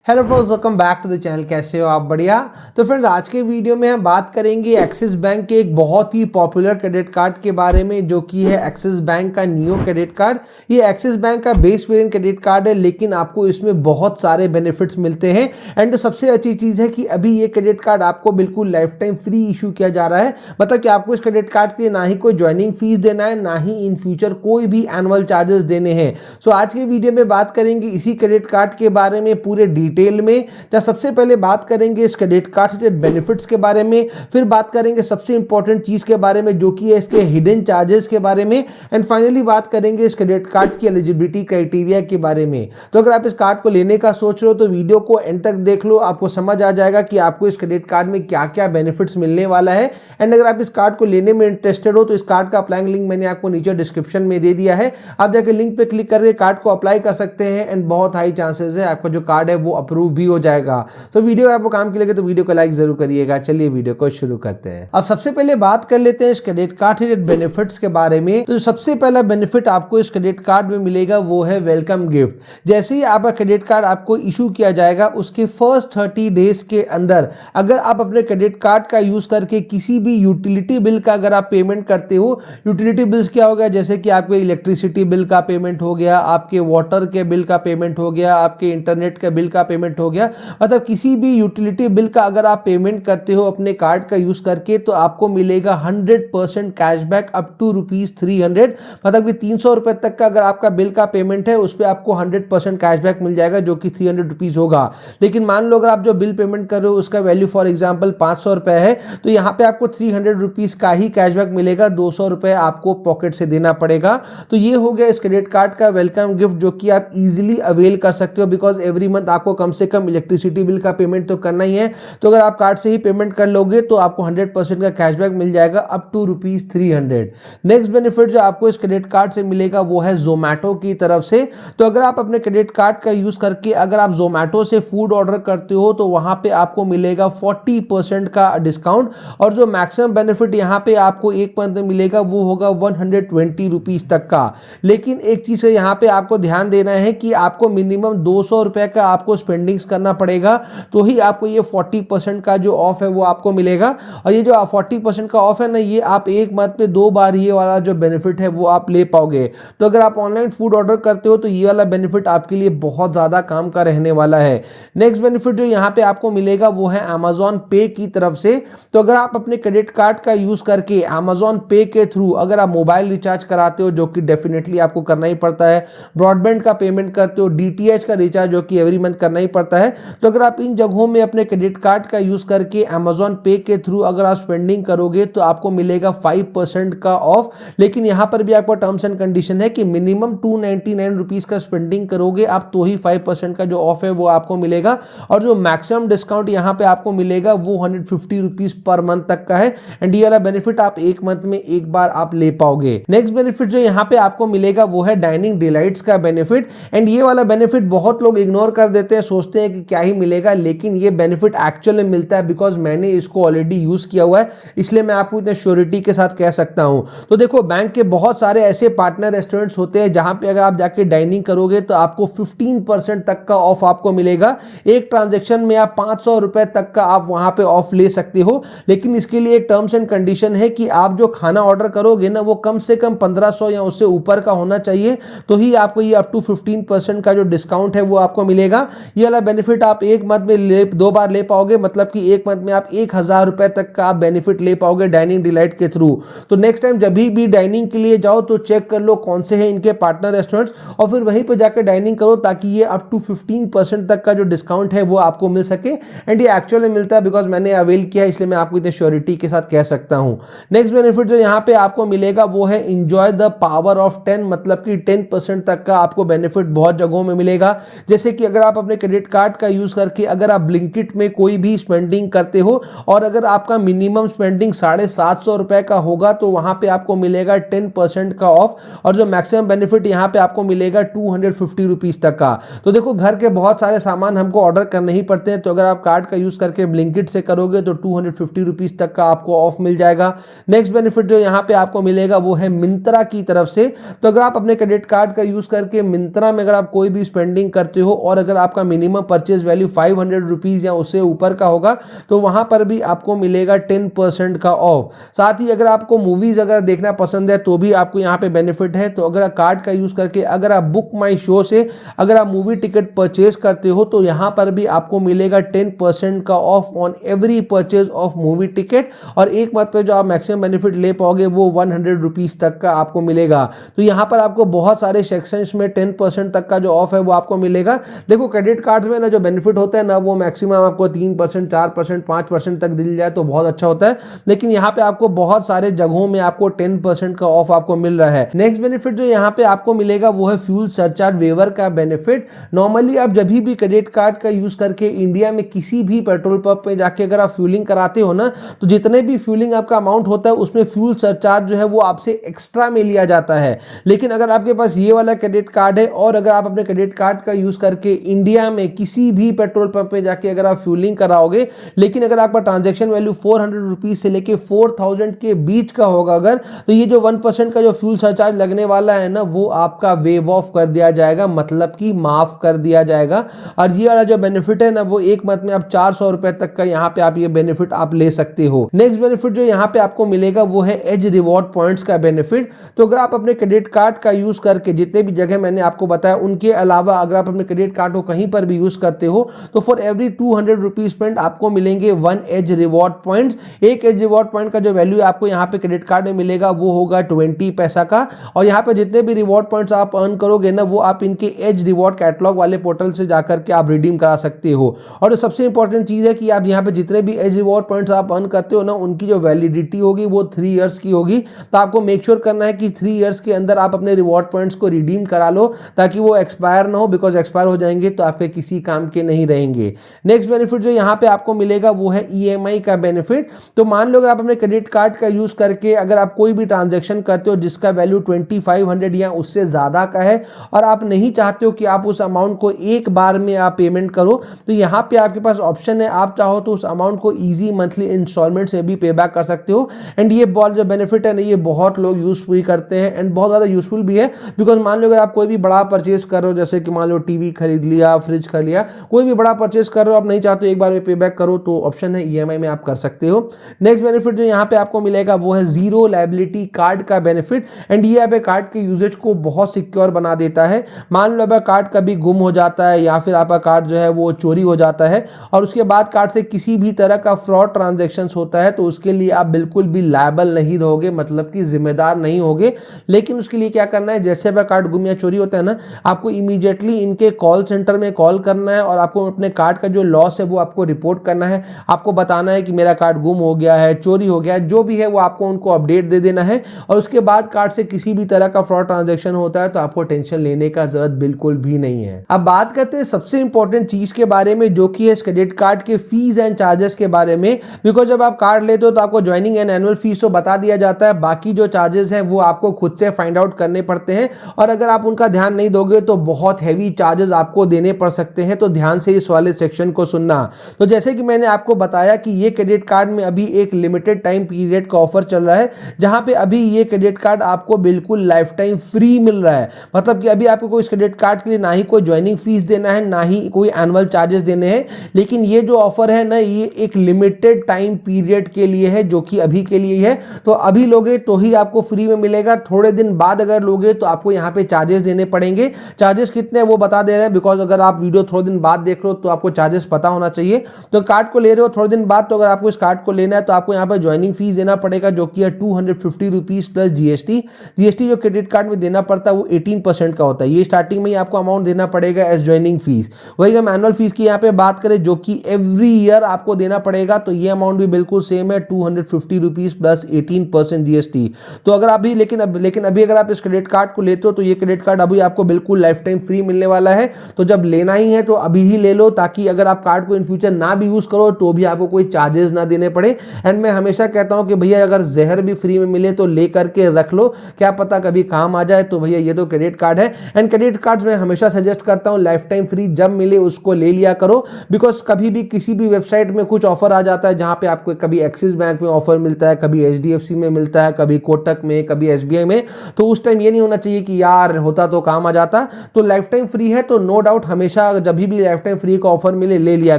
Hello friends, welcome back to the channel. कैसे हो आप? बढ़िया। तो फ्रेंड्स, आज के वीडियो में हम बात करेंगे एक्सिस बैंक के एक बहुत ही पॉपुलर क्रेडिट कार्ड के बारे में, जो कि है एक्सिस बैंक का नियो क्रेडिट कार्ड। ये एक्सिस बैंक का बेस वेरिएंट क्रेडिट कार्ड है, लेकिन आपको इसमें बहुत सारे बेनिफिट्स मिलते हैं। एंड सबसे अच्छी चीज़ है कि अभी ये क्रेडिट कार्ड आपको बिल्कुल लाइफ टाइम फ्री इशू किया जा रहा है। मतलब कि आपको इस क्रेडिट कार्ड के लिए ना ही कोई ज्वाइनिंग फीस देना है, ना ही इन फ्यूचर कोई भी एनुअल चार्जेस देने हैं। सो आज के वीडियो में बात करेंगे इसी क्रेडिट कार्ड के बारे में पूरे डिटेल में। जब सबसे पहले बात करेंगे इस क्रेडिट कार्ड के बेनिफिट्स के बारे में, फिर बात करेंगे सबसे इंपॉर्टेंट चीज के बारे में जो कि है इसके हिडन चार्जेस के बारे में, एंड फाइनली बात करेंगे इस क्रेडिट कार्ड की एलिजिबिलिटी क्राइटेरिया के बारे में। तो अगर आप इस कार्ड को लेने का सोच रहे हो तो वीडियो को एंड तक देख लो, आपको समझ आ जाएगा कि आपको इस क्रेडिट कार्ड में क्या क्या बेनिफिट्स मिलने वाला है। एंड अगर आप इस कार्ड को लेने में इंटरेस्टेड हो तो इस कार्ड का अप्लाइंग लिंक मैंने आपको नीचे डिस्क्रिप्शन में दे दिया है। आप जाकर लिंक पे क्लिक करके कार्ड को अप्लाई कर सकते हैं, एंड बहुत हाई चांसेस है आपका जो कार्ड है वो अप्रूव भी हो जाएगा। तो वीडियो आपको काम के लगे तो वीडियो को लाइक जरूर करिएगा। चलिए वीडियो को शुरू करते हैं। अब सबसे पहले बात कर लेते हैं इस क्रेडिट कार्ड के बेनिफिट्स के बारे में। तो सबसे पहला बेनिफिट आपको इस क्रेडिट कार्ड में मिलेगा वो है वेलकम गिफ्ट। जैसे ही आपका क्रेडिट कार्ड आपको इशू किया जाएगा, उसके फर्स्ट 30 डेज के अंदर अगर आप अपने क्रेडिट कार्ड का यूज करके किसी भी यूटिलिटी बिल का अगर आप पेमेंट करते हो, यूटिलिटी बिल्स क्या हो गया, जैसे कि आपके इलेक्ट्रिसिटी बिल का पेमेंट हो गया, आपके वाटर के बिल का पेमेंट हो गया, आपके इंटरनेट के बिल का पेमेंट हो गया, मतलब किसी भी यूटिलिटी बिल का अगर आप पेमेंट करते हो अपने कार्ड का यूज करके, तो आपको मिलेगा 100% कैशबैक अप टू ₹300। मतलब कि 300 रुपए तक का अगर आपका बिल का पेमेंट है उस पर आपको 100% कैशबैक मिल जाएगा, जो कि 300 रुपीज होगा। लेकिन मान लो अगर आप जो बिल पेमेंट कर रहे हो उसका वैल्यू फॉर एग्जाम्पल 500 रुपए है, तो यहाँ पे आपको 300 रुपीज का ही कैशबैक मिलेगा, 200 रुपए आपको पॉकेट से देना पड़ेगा। तो ये हो गया इस क्रेडिट कार्ड का वेलकम गिफ्ट, जो कि आप इजीली अवेल कर सकते हो, बिकॉज एवरी मंथ आपको कम से कम इलेक्ट्रिसिटी बिल का पेमेंट तो करना ही है। तो अगर आप कार्ड से ही पेमेंट कर लोगे तो आपको 100% का कैशबैक मिल जाएगा अप टू ₹300। नेक्स्ट बेनिफिट जो आपको इस क्रेडिट कार्ड से मिलेगा वो है जोमैटो की तरफ से। तो अगर आप अपने क्रेडिट कार्ड का यूज करके अगर आप जोमैटो से फूड ऑर्डर करते हो तो वहां पे आपको मिलेगा 40% का डिस्काउंट, और जो मैक्सिमम बेनिफिट यहाँ पे आपको एक मंथ में मिलेगा वो होगा 120 रुपीज तक का। लेकिन एक चीज है यहाँ पे आपको ध्यान देना है कि आपको मिनिमम 200 रुपए का आपको स्पेंडिंग्स करना पड़ेगा, तो ही आपको ये 40% का जो ऑफ है वो आपको मिलेगा। और ये जो 40% का ऑफ है ना, ये आप एक मंथ में 2 बार ये वाला जो बेनिफिट है वो आप ले पाओगे। तो अगर आप ऑनलाइन फूड ऑर्डर करते हो तो ये वाला बेनिफिट आपके लिए बहुत ज्यादा काम का रहने वाला है। नेक्स्ट बेनिफिट जो यहाँ पे आपको मिलेगा वो है Amazon पे की तरफ से। तो अगर आप अपने क्रेडिट कार्ड का यूज करके Amazon पे के थ्रू अगर आप मोबाइल रिचार्ज कराते हो, जो कि डेफिनेटली आपको करना ही पड़ता है, ब्रॉडबैंड का पेमेंट करते हो, DTH का रिचार्ज जो कि एवरी मंथ करना ही पड़ता है, तो अगर आप इन जगहों में अपने क्रेडिट कार्ड का यूज करके Amazon पे के थ्रू अगर आप स्पेंडिंग करोगे तो आपको मिलेगा 5% का ऑफ। लेकिन यहां पर भी आपको टर्म्स एंड कंडीशन है कि मिनिमम 299 रुपीज का स्पेंडिंग करोगे आप तो ही 5% का जो ऑफ है वो आपको मिलेगा। और जो मैक्सिमम डिस्काउंट यहां पे आपको मिलेगा वो 150 रुपीज पर मंथ तक का है, एंड ये वाला बेनिफिट आप एक मंथ में एक बार आप ले पाओगे। नेक्स्ट बेनिफिट जो यहाँ पे आपको मिलेगा वो है डाइनिंग डिलाइट्स का बेनिफिट। एंड ये वाला बेनिफिट बहुत लोग इग्नोर कर देते हैं, सोचते हैं कि क्या ही मिलेगा, लेकिन ये बेनिफिट एक्चुअल में मिलता है, बिकॉज मैंने इसको ऑलरेडी यूज किया हुआ है, इसलिए मैं आपको इतने श्योरिटी के साथ कह सकता हूं। तो देखो, बैंक के बहुत सारे ऐसे पार्टनर रेस्टोरेंट्स होते हैं जहां पे अगर आप जाके डाइनिंग करोगे तो आपको 15% तक का ऑफ आपको मिलेगा। एक ट्रांजेक्शन में आप 500 रुपए तक का आप वहां पे ऑफ ले सकते हो, लेकिन इसके लिए एक टर्म्स एंड कंडीशन है कि आप जो खाना ऑर्डर करोगे ना वो कम से कम 1500 या उससे ऊपर का होना चाहिए, तो ही आपको ये अप टू 15% का जो डिस्काउंट है वो आपको मिलेगा। ये वाला बेनिफिट आप एक मंथ में 2 बार ले पाओगे, मतलब कि एक मंथ में आप 1000 रुपए तक का आप बेनिफिट ले पाओगे डाइनिंग डिलाइट के थ्रू। तो नेक्स्ट टाइम जब भी डाइनिंग के लिए जाओ तो चेक कर लो कौन से हैं इनके पार्टनर रेस्टोरेंट्स, और फिर वहीं पर जाकर डाइनिंग करो, ताकि ये अप टू 15% तक का जो डिस्काउंट है वो आपको मिल सके। एंड ये एक्चुअली मिलता है, बिकॉज मैंने अवेल किया है, इसलिए मैं आपको इतने श्योरिटी के साथ कह सकता हूं। नेक्स्ट बेनिफिट जो यहाँ पे आपको मिलेगा वो है एंजॉय द पावर ऑफ 10, मतलब कि 10% तक का आपको बेनिफिट बहुत जगहों में मिलेगा। जैसे कि अगर आप अपने क्रेडिट कार्ड का यूज करके अगर आप ब्लिंकिट में कोई भी स्पेंडिंग करते हो और अगर आपका मिनिमम स्पेंडिंग 750 रुपए का होगा तो वहां पे आपको मिलेगा 10% का ऑफ, और जो मैक्सिमम बेनिफिट यहाँ पे आपको मिलेगा 250 रुपीज तक का। तो देखो, घर के बहुत सारे सामान हमको ऑर्डर करने ही पड़ते हैं, तो अगर आप कार्ड का यूज करके ब्लिंकिट से करोगे तो 250 रुपीज तक का आपको ऑफ मिल जाएगा। नेक्स्ट बेनिफिट जो यहाँ पे आपको मिलेगा वो है मिंत्रा की तरफ से। तो अगर आप अपने क्रेडिट कार्ड का यूज करके मिंत्रा में अगर आप कोई भी स्पेंडिंग करते हो और अगर आपका मिनिमम परचेज वैल्यू 500 रुपीज या उससे ऊपर का होगा तो वहां पर भी आपको मिलेगा 10% का ऑफ। साथ ही अगर आपको मूवीज अगर देखना पसंद है तो भी आपको यहाँ पे बेनिफिट है। तो अगर कार्ड का यूज करके अगर आप बुक माई शो से अगर आप मूवी टिकट परचेज करते हो तो यहां पर भी आपको मिलेगा 10% का of on every purchase of movie ticket. और एक मत पे जो आप मैक्सिमम बेनिफिट ले पाओगे वो 100 रुपीज तक का आपको मिलेगा। तो यहां पर आपको बहुत सारे सेक्शंस में 10% तक का जो ऑफ है वो आपको मिलेगा। देखो क्रेडिट कार्ड्स में ना जो बेनिफिट होता है ना वो मैक्सिमम आपको 3%, 4%, 5% तक दिल जाए तो बहुत अच्छा होता है, लेकिन यहाँ पे आपको बहुत सारे जगहों में आपको 10% का ऑफ आपको मिल रहा है। नेक्स्ट बेनिफिट जो यहाँ पे आपको मिलेगा वो है फ्यूल सरचार्ज वेवर का बेनिफिट। नॉर्मली आप जब भी क्रेडिट कार्ड का यूज करके इंडिया में किसी भी पेट्रोल पंप पे जाके अगर आप फ्यूलिंग कराते हो ना तो जितने भी फ्यूलिंग आपका अमाउंट होता है उसमें फ्यूल सरचार्ज जो है वो आपसे एक्स्ट्रा में लिया जाता है। लेकिन अगर आपके पास ये वाला क्रेडिट कार्ड है और अगर आप अपने क्रेडिट कार्ड का यूज करके इंडिया में किसी भी पेट्रोल पंप पे जाके अगर आप फ्यूलिंग कराओगे, लेकिन अगर आपका ट्रांजेक्शन वैल्यू 400 रुपीज से लेके 4000 के बीच का होगा अगर, तो ये जो 1% का जो फ्यूल सरचार्ज लगने वाला है ना वो आपका वेव ऑफ कर दिया जाएगा, मतलब कि माफ कर दिया जाएगा। और ये वाला जो बेनिफिट है ना वो एक मंथ में आप 400 रुपए तक का यहाँ पे आप ये बेनिफिट आप ले सकते हो। नेक्स्ट बेनिफिट जो यहाँ पे आपको मिलेगा वो है एज रिवॉर्ड पॉइंट्स का बेनिफिट। तो अगर आप अपने क्रेडिट कार्ड का यूज करके जितने भी जगह मैंने आपको बताया उनके अलावा अगर आप अपने क्रेडिट कार्ड को कहीं पर भी यूज करते हो तो फॉर एवरी 200 रुपीज स्पेंड आपको मिलेंगे 1 एज रिवॉर्ड पॉइंट्स। एक एज रिवॉर्ड पॉइंट का जो वैल्यू आपको यहाँ पे क्रेडिट कार्ड में मिलेगा वो होगा 20 पैसा का। और यहाँ पे जितने भी रिवॉर्ड पॉइंट्स आप अर्न करोगे ना वो आप इनके एज रिवॉर्ड कैटलॉग वाले पोर्टल से जाकर के आप रिडीम करा सकते हो। और सबसे इंपॉर्टेंट चीज है कि आप यहाँ पे जितने भी एज रिवॉर्ड पॉइंट्स आप अर्न करते हो ना उनकी जो वैलिडिटी होगी वो 3 इयर्स की होगी। तो आपको मेक श्योर करना है कि 3 इयर्स के अंदर आप अपने रिवॉर्ड पॉइंट्स को रिडीम करा लो ताकि वो एक्सपायर ना हो, बिकॉज एक्सपायर हो जाएंगे तो आपके किसी काम के नहीं रहेंगे। नेक्स्ट बेनिफिट जो यहाँ पे आपको मिलेगा वो है EMI का बेनिफिट। तो मान लो अगर आप अपने क्रेडिट कार्ड का यूज करके अगर आप कोई भी ट्रांजैक्शन करते हो जिसका वैल्यू 2500 या उससे ज्यादा का है और आप नहीं चाहते हो कि आप उस अमाउंट को एक बार में आप पेमेंट करो, तो यहाँ पे आपके पास ऑप्शन है, आप चाहो तो उस अमाउंट को इजी मंथली इंस्टॉलमेंट से भी पे बैक कर सकते हो। एंड ये बॉल जो बेनिफिट है ना ये बहुत लोग यूजफुल करते हैं एंड बहुत ज़्यादा यूजफुल भी है। बिकॉज मान लो अगर आप कोई भी बड़ा परचेज कर रहे हो, जैसे कि मान लो टीवी खरीद लिया, फ्रिज खरीद लिया, कोई भी बड़ा परचेज कर रहे हो, आप नहीं चाहते एक बार में पे बैक करो तो ऑप्शन है EMI में आप कर सकते हो। नेक्स्ट बेनिफिट जो यहाँ पे आपको मिलेगा वो है जीरो लायबिलिटी कार्ड का बेनिफिट। एंड ये आपके कार्ड के यूजेज को बहुत सिक्योर बना देता है। मान लो आपका कार्ड कभी गुम हो जाता है या फिर आपका कार्ड जो है वो चोरी हो जाता है और उसके बाद कार्ड से किसी भी तरह का फ्रॉड ट्रांजैक्शंस होता है तो उसके लिए आप बिल्कुल भी लायबल नहीं रहोगे, मतलब कि जिम्मेदार नहीं होगे। लेकिन उसके लिए क्या करना है, जैसे आपका कार्ड गुम या चोरी होता है ना, आपको इमीडिएटली इनके कॉल सेंटर में कॉल करना है और आपको अपने कार्ड का जो लॉस है वो आपको रिपोर्ट करना है। आपको बताना है कि मेरा कार्ड गुम हो गया है, चोरी हो गया है, जो भी है वो आपको उनको अपडेट दे देना है। और उसके बाद कार्ड से किसी भी तरह का फ्रॉड ट्रांजैक्शन होता है तो आपको टेंशन लेने का जरूरत बिल्कुल भी नहीं है। अब बात करते हैं सबसे इंपॉर्टेंट चीज के बारे में जो कि है क्रेडिट कार्ड के फीस एंड चार्जेस के बारे में। बिकॉज जब आप कार्ड लेते हो तो आपको ज्वाइनिंग एंड एनुअल फीस तो बता दिया जाता है, बाकी जो चार्जेस हैं वो आपको खुद से फाइंड आउट करने पड़ते हैं और अगर आप उनका ध्यान नहीं दोगे तो बहुत हैवी चार्जेस आपको देने पड़ सकते हैं। तो ध्यान से इस वाले सेक्शन को सुनना। तो जैसे कि मैंने आपको बताया कि ये क्रेडिट कार्ड में अभी एक लिमिटेड टाइम पीरियड का ऑफर चल रहा है जहां पे अभी ये क्रेडिट कार्ड आपको बिल्कुल लाइफ टाइम फ्री मिल रहा है। मतलब कि अभी आपको कोई इस क्रेडिट कार्ड के लिए ना ही कोई ज्वाइनिंग फीस देना है ना ही कोई एनुअल चार्जेस देने हैं। लेकिन ये जो ऑफर है ना ये एक लिमिटेड टाइम पीरियड के लिए है जो कि अभी के लिए है। तो अभी लोगे तो ही आपको फ्री में मिलेगा, थोड़े दिन बाद अगर लोगे तो आपको यहाँ पे चार्जेस देने पड़ेंगे। चार्जेस कितने वो बता दे रहे हैं, बिकॉज अगर आप वीडियो थोड़े दिन बाद देख रहे हो तो आपको चार्जेस पता होना चाहिए। तो कार्ड को ले रहे हो थोड़े दिन बाद, तो अगर आपको इस कार्ड को लेना है तो आपको यहाँ पर ज्वाइनिंग फीस देना पड़ेगा जो कि है 250 रुपीज प्लस जीएसटी। जीएसटी जो क्रेडिट कार्ड में देना पड़ता है वो 18% का होता है। ये स्टार्टिंग में ही आपको अमाउंट देना पड़ेगा एज ज्वाइनिंग फीस। वही हम एनुअल फीस की यहाँ पे बात करें जो कि एवरी ईयर आपको देना पड़ेगा, तो ये अमाउंट भी बिल्कुल सेम है 250 रुपीज प्लस 18% जीएसटी। तो अगर अभी लेकिन अभी अगर आप इस क्रेडिट कार्ड को लेते हो तो ये क्रेडिट कार्ड अभी आपको बिल्कुल लाइफ टाइम फ्री मिलने वाला है। तो जब लेना ही है तो अभी ही ले लो ताकि अगर आप कार्ड को इन फ्यूचर ना भी यूज करो तो भी आपको कोई चार्जेस ना देने पड़े। एंड मैं हमेशा कहता हूं कि भैया अगर जहर भी फ्री में मिले तो ले करके रख लो, क्या पता कभी काम आ जाए। तो भैया ये तो क्रेडिट कार्ड है एंड क्रेडिट कार्ड मैं हमेशा सजेस्ट करता हूं लाइफ टाइम फ्री जब मिले उसको ले लिया करो। बिकॉज कभी भी किसी भी वेबसाइट में कुछ ऑफर आ जाता है जहां पे आपको कभी एक्सिस बैंक में ऑफर मिलता है, कभी एचडीएफसी में मिलता है, कभी कोटक में, कभी एसबीआई में। तो उस टाइम ये नहीं होना चाहिए कि यार होता तो काम आ जाता। तो लाइफ टाइम फ्री है तो नो डाउट हमेशा हमेशा जब भी लाइफ टाइम फ्री का ऑफर मिले ले लिया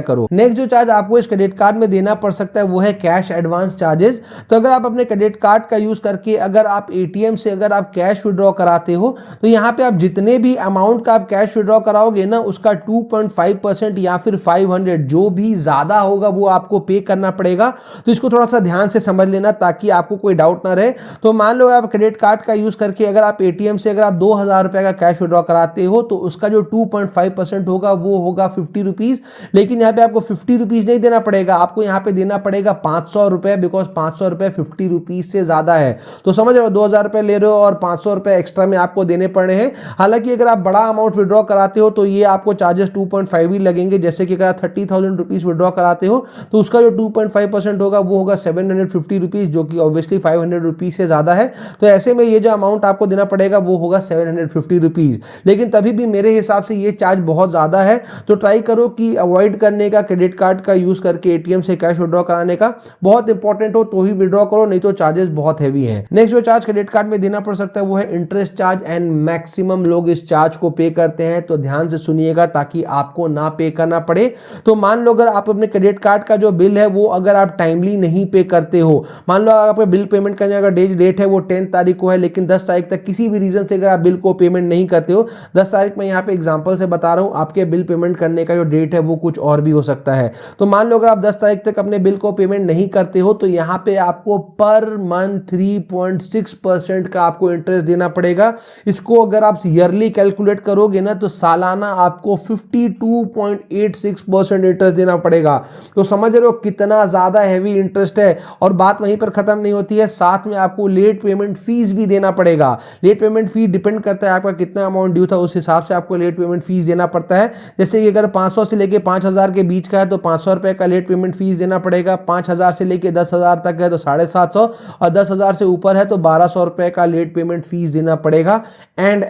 करो। नेक्स्ट जो चार्ज आपको इस क्रेडिट कार्ड में देना पड़ सकता है वो है कैश एडवांस चार्जेस। तो अगर आप अपने क्रेडिट कार्ड का यूज करके अगर आप एटीएम से अगर आप कैश विड्रॉ कराते हो तो यहाँ पे आप जितने भी अमाउंट का आप कैश विड्रॉ कराओगे ना उसका 2.5% या फिर 500 जो भी ज्यादा होगा वो आपको पे करना पड़ेगा। तो इसको थोड़ा सा ध्यान से समझ लेना ताकि आपको कोई डाउट ना रहे। तो मान लो आप क्रेडिट कार्ड का यूज करके अगर आप एटीएम से अगर आप 2000 रुपए का कैश विड्रॉ कराते हो तो उसका जो 2.5% होगा वो होगा 50 रुपीज। लेकिन यहाँ पे आपको 50 रुपीज नहीं देना पड़ेगा, आपको यहाँ पे देना पड़ेगा 500 रुपए, बिकॉज 500 रुपए 50 रुपीज से ज्यादा है। तो समझ रहे हो, 2000 रुपए ले रहे हो और 500 रुपए एक्स्ट्रा में आपको देने पड़े हैं। हालांकि अगर आप बड़ा अमाउंट विड्रॉ कराते हो तो ये आपको चार्जेस 2.5 ही लगेंगे। जैसे कि अगर आप 30,000 रुपीज विड्रॉ कराते हो तो उसका जो 2.5% होगा वो होगा 750 रुपीज, जो कि ऑब्वियसली 500 रुपीज से ज्यादा है। तो ऐसे में ये जो अमाउंट आपको देना पड़ेगा वो होगा 750 रुपीज। लेकिन तभी भी मेरे हिसाब से ये चार्ज बहुत ज्यादा है। तो ट्राई करो कि अवॉइड करने का क्रेडिट कार्ड का यूज करके एटीएम से कैश विड्रॉ कराने का। बहुत इंपॉर्टेंट हो तो ही विड्रॉ करो, नहीं तो चार्जेस बहुत हैवी है। नेक्स्ट जो चार्ज क्रेडिट कार्ड में देना पड़ सकता है वो है इंटरेस्ट चार्ज, एंड मैक्सिमम लोग इस चार्ज को पे करते हैं। तो ध्यान से सुनिएगा ताकि आपको ना पे करना पड़े। तो मान लो अगर आप अपने क्रेडिट कार्ड का जो बिल है वो अगर आप टाइमली नहीं पे करते हो, मान लो आपका बिल पेमेंट करने का डेट है वो 10 तारीख को है, लेकिन 10 तारीख तक किसी भी रीजन से अगर आप बिल को पेमेंट नहीं करते हो, 10 तारीख में यहाँ पे एग्जांपल से बता रहा हूँ, आपके बिल पेमेंट करने का जो डेट है वो कुछ और भी हो सकता है। तो मान लो अगर आप 10 तारीख तक अपने बिल को पेमेंट नहीं करते हो तो यहाँ पे आपको पर मंथ 3.6% का आपको इंटरेस्ट देना पड़ेगा। इसको अगर आप ईयरली कैलकुलेट करोगे ना तो सालाना आपको 52.86% इंटरेस्ट देना पड़ेगा। तो समझ रहे हो कितना ज्यादा हैवी इंटरेस्ट है। और बात वहीं पर खत्म नहीं होती है, साथ में आपको लेट पेमेंट फीस भी देना पड़ेगा। लेट पेमेंट फी डिपेंड करता है आपका कितना अमाउंट ड्यू था, उस हिसाब से आपको लेट पेमेंट फीस देना पड़ता है। जैसे कि अगर 500 से लेके 5000 के बीच का है तो 500 रुपए का लेट पेमेंट फीस देना पड़ेगा। 5000 से लेके 10,000 तक है तो 750, और 10,000 से ऊपर है तो 1200 रुपए का लेट पेमेंट फीस देना पड़ेगा। एंड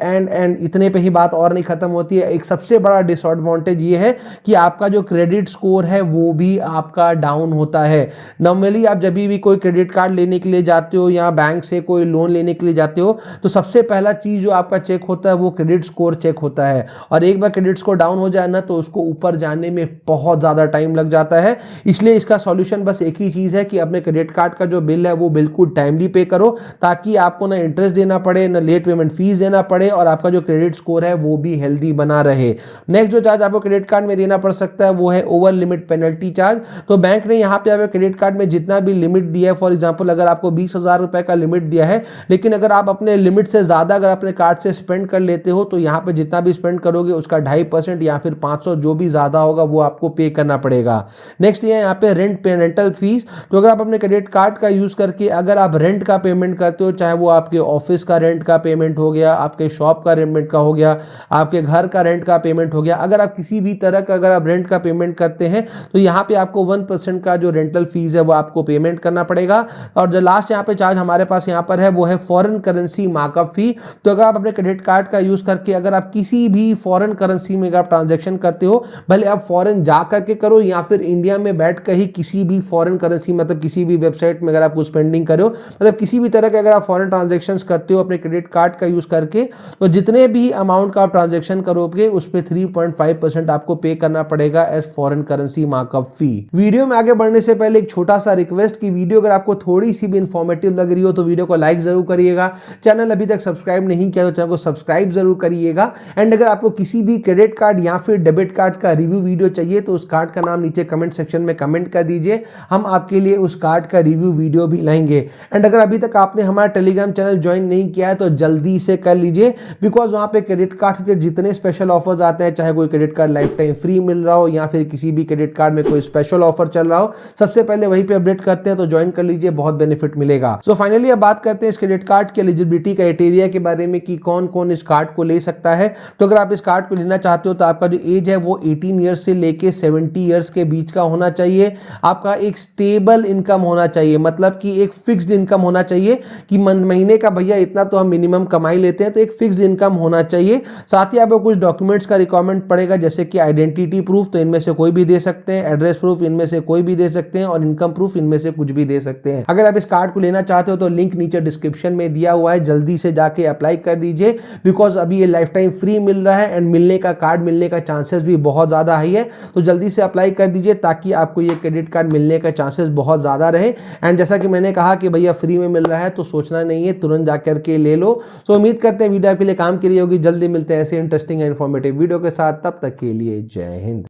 इतने पे ही बात और नहीं खत्म होती है। एक सबसे बड़ा डिसएडवांटेज ये है कि आपका जो क्रेडिट स्कोर है वो भी आपका डाउन होता है। नॉर्मली आप जब भी कोई क्रेडिट कार्ड लेने के लिए जाते हो या बैंक से कोई लोन लेने के लिए जाते हो तो सबसे पहला चीज जो आपका चेक होता है वो क्रेडिट स्कोर चेक होता है। और एक बार क्रेडिट स्कोर डाउन हो जाए ना तो उसको ऊपर जाने में बहुत ज्यादा टाइम लग जाता है। इसलिए इसका सॉल्यूशन बस एक ही चीज है कि अपने क्रेडिट कार्ड का जो बिल है वो बिल्कुल टाइमली पे करो, ताकि आपको ना इंटरेस्ट देना पड़े, ना लेट पेमेंट फीस देना पड़े, और आपका जो क्रेडिट स्कोर है वो भी हेल्दी बना रहे। नेक्स्ट जो चार्ज आपको क्रेडिट कार्ड में देना पड़ सकता है वो है ओवर लिमिट पेनल्टी चार्ज। तो बैंक ने यहाँ पे आपके क्रेडिट कार्ड में जितना भी लिमिट दिया है, फॉर एग्जांपल अगर आपको 20,000 रुपए का लिमिट दिया है, लेकिन अगर आप अपने लिमिट से ज्यादा अगर अपने कार्ड से स्पेंड कर लेते हो तो यहाँ पे जितना भी स्पेंड करोगे उसका 2.5% या फिर 500 जो भी ज्यादा होगा वो आपको पे करना पड़ेगा। नेक्स्ट ये यहाँ पे रेंटल फीस। तो अगर आप अपने क्रेडिट कार्ड का यूज करके अगर आप रेंट का पेमेंट करते हो, चाहे वो आपके ऑफिस का रेंट का पेमेंट हो गया, आपके शॉप का रेंट का हो गया, आपके घर का रेंट का पेमेंट हो गया, अगर आप किसी भी तरह का अगर आप रेंट का पेमेंट करते हैं तो यहाँ पे आपको 1% का जो रेंटल फीस है वो आपको पेमेंट करना पड़ेगा। और जो लास्ट यहाँ पे चार्ज हमारे पास यहाँ पर है वो है फॉरेन करेंसी मार्कअप फी। तो अगर आप अपने क्रेडिट कार्ड का यूज करके अगर आप किसी भी फॉरेन करेंसी में अगर आप ट्रांजैक्शन करते हो, भले आप फॉरेन जा करके करो या फिर इंडिया में बैठ कर ही किसी भी फॉरेन करेंसी मतलब किसी भी वेबसाइट में अगर आप स्पेंडिंग करो, मतलब किसी भी तरह के अगर आप फॉरेन ट्रांजैक्शन करते हो अपने क्रेडिट कार्ड का यूज करके, तो जितने भी अमाउंट का आप ट्रांजैक्शन करोगे उस पर 3.5% आपको पे करना पड़ेगा एज फॉरेन करेंसी मार्कअप फी। वीडियो में आगे बढ़ने से पहले एक छोटा सा रिक्वेस्ट कि वीडियो अगर आपको थोड़ी सी भी इंफॉर्मेटिव लग रही हो तो वीडियो को लाइक जरूर करिएगा। चैनल अभी तक सब्सक्राइब नहीं किया तो चैनल को सब्सक्राइब जरूर करिएगा। एंड अगर आपको किसी भी क्रेडिट कार्ड या फिर डेबिट कार्ड का रिव्यू वीडियो चाहिए तो उस कार्ड का नाम नीचे कमेंट सेक्शन में कमेंट कर दीजिए, हम आपके लिए उस कार्ड का रिव्यू वीडियो भी लाएंगे। एंड अगर अभी तक आपने हमारा टेलीग्राम चैनल ज्वाइन नहीं किया है तो जल्दी से कर लीजिए, बिकॉज वहां पे क्रेडिट कार्ड से जितने स्पेशल ऑफर्स आते हैं, चाहे कोई credit card lifetime free मिल रहा हो या फिर किसी भी क्रेडिट कार्ड में कोई स्पेशल ऑफर चल रहा हो, सबसे पहले वहीं पे अपडेट करते हैं। तो ज्वाइन कर लीजिए, बहुत बेनिफिट मिलेगा। सो फाइनली अब बात करते हैं इस क्रेडिट कार्ड की एलिजिबिलिटी क्राइटेरिया के बारे में कि कौन कौन इस कार्ड को ले सकता है। तो अगर आप इस कार्ड को लेना चाहते हो तो आपका जो एज है वो 18 ईयर्स से लेके 70 ईयर्स के बीच का होना चाहिए। आपका एक स्टेबल इनकम होना चाहिए, मतलब कि एक फिक्स्ड इनकम होना चाहिए कि महीने का भैया इतना तो हम मिनिमम कमाई लेते हैं, तो एक फिक्स्ड इनकम होना चाहिए। साथ ही आपको कुछ डॉक्यूमेंट्स का रिक्वायरमेंट पड़ेगा, जैसे कि आइडेंटिटी प्रूफ, तो इनमें से कोई भी दे सकते हैं, एड्रेस प्रूफ इनमें से कोई भी दे सकते हैं, और इनकम प्रूफ इनमें से कुछ भी दे सकते हैं। अगर आप इस कार्ड को लेना चाहते हो तो लिंक नीचे डिस्क्रिप्शन में दिया हुआ है, जल्दी से जाके अप्लाई कर दीजिए, बिकॉज अभी ये लाइफ टाइम फ्री मिल रहा है एंड मिलने का कार्ड कार्ड मिलने का चांसेस भी बहुत ज़्यादा हाई है। तो जल्दी से अप्लाई कर दीजिए ताकि आपको ये क्रेडिट कार्ड मिलने का चांसेस बहुत ज़्यादा रहे। एंड जैसा कि मैंने कहा कि भैया फ्री में मिल रहा है तो सोचना नहीं है, तुरंत जाकर के ले लो। सो उम्मीद करते हैं वीडियो आपके लिए काम की रही होगी। जल्दी मिलते हैं ऐसे इंटरेस्टिंग एंड इन्फॉर्मेटिव वीडियो के साथ, तब तक के लिए जय हिंद।